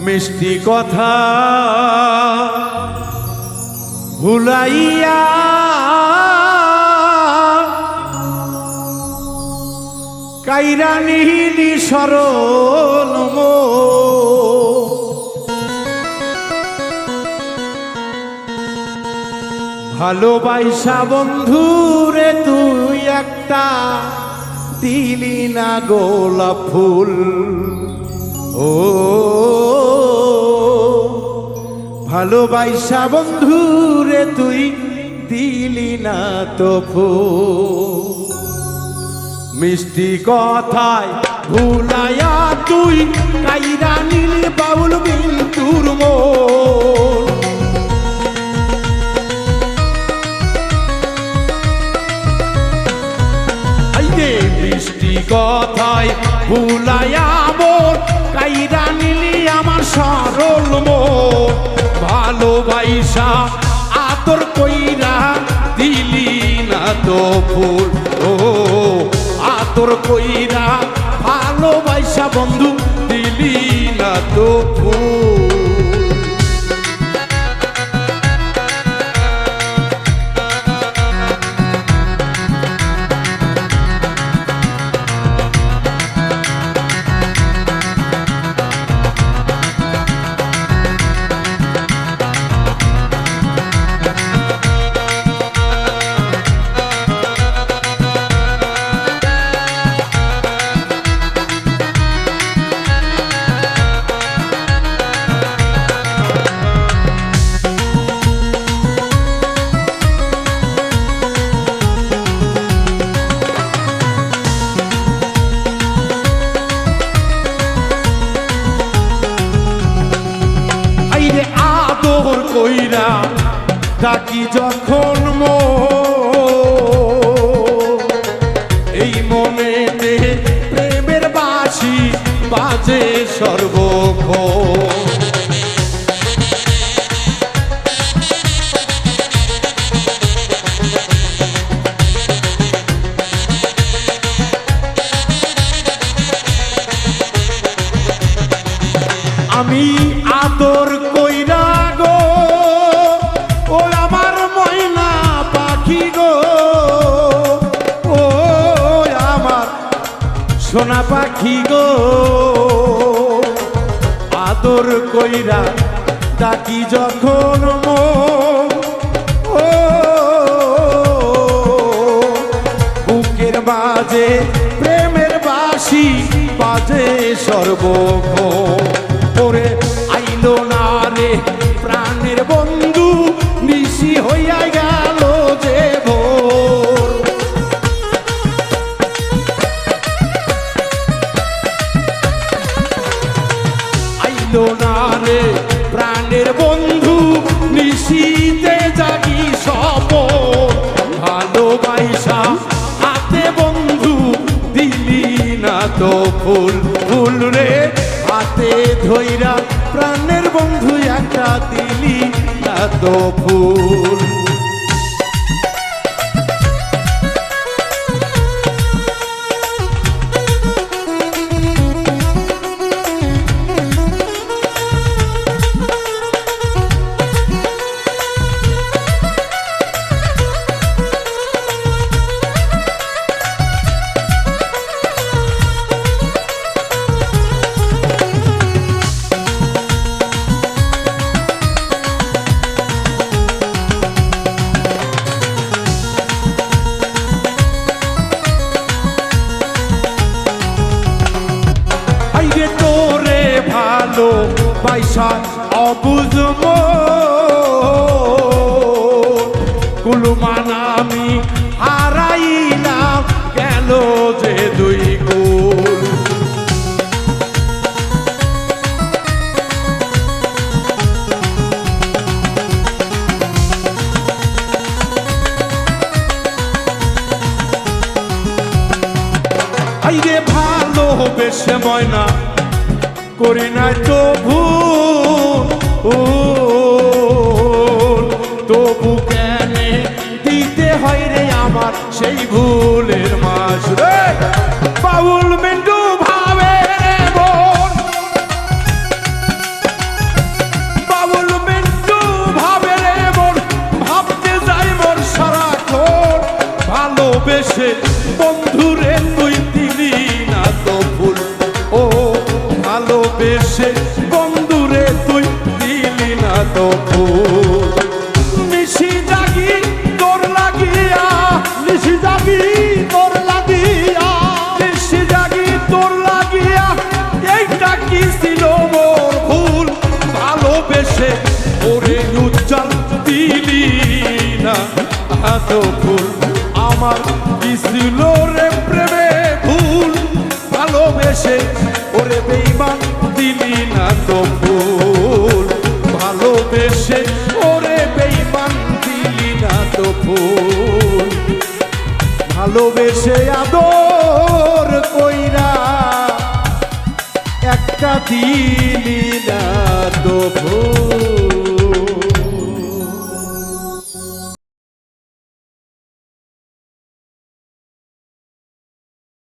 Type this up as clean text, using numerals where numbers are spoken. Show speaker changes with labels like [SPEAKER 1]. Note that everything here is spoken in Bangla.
[SPEAKER 1] মিষ্টি কথা ভুলাইয়া কাইরা নিহিলি সরল ভালোবাসা বন্ধুরে তুই একটা দিলি না গোলাপ ফুল ও ভালোবাসা বন্ধুরে তুই দিলি না তো ফুল মিষ্টি কথায় ভুলাইয়া তুই কাইরা নীল বাউল বিন্দুর মন মিষ্টি কথায় ভুলাইয়া মোর কাইরা নীলি আমার সরল মন ভালোবাসা আদর কইরা দিলি না তো ফুল ও আদর কইরা ভালোবাসা বন্ধু দিলি না তো ফুল কইরা ডাকি যখন এই মনেতে প্রেমের বাঁশি বাজে সর্বক্ষণ আমি আদর কইরা গো ও আমার ময়না পাখি গো ও আমার সোনা পাখি গো আদর কইরা ডাকি যখন ও বুকের বাজে প্রেমের বাঁশি বাজে সর্বক্ষণ ওরে আইলো না রে প্রাণের বন্ধু নিশি হইয়া গেল যে ভোর আইলো না রে প্রাণের বন্ধু নিশিতে জাগি সপন ভালোবাসা হাতে বন্ধু দিলি না তো ফুল ফুল রে হাতে ধইরা প্রাণের বন্ধু একটা দিলি না তো ফুল ভালোবাসা অবুঝ কুলমান আমি হারাইলাম গেল যে দুই কুল আইরে ভালোবেসে ময়না করি নাই তো ভুল তবু কেন দিতে হয় রে আমার সেই ভুলের মাস রে বাউল মিন্টু ভাবে রে বোন ভালোবেসে বন্ধুরে তুই দিলি না তো ফুল ও ভালোবেসে বন্ধুরে তুই দিলি না তো ফুল নিশি জাগি তোর লাগিয়া
[SPEAKER 2] নিশি জাগি তোর লাগিয়া
[SPEAKER 1] নিশি জাগি তোর লাগিয়া এইটা কি ছিল মোর ভুল ভালোবেসে ওরে উজ্জ্বল দিলি না তো ফুল আমার কি ছিল রে প্রেমে ভুল ভালোবেসে ওরে বেঈমান দিলি না তো ফুল ভালোবেসে ওরে বেঈমান দিলি না তো ফুল ভালোবেসে আদর কইরা একটা দিলি না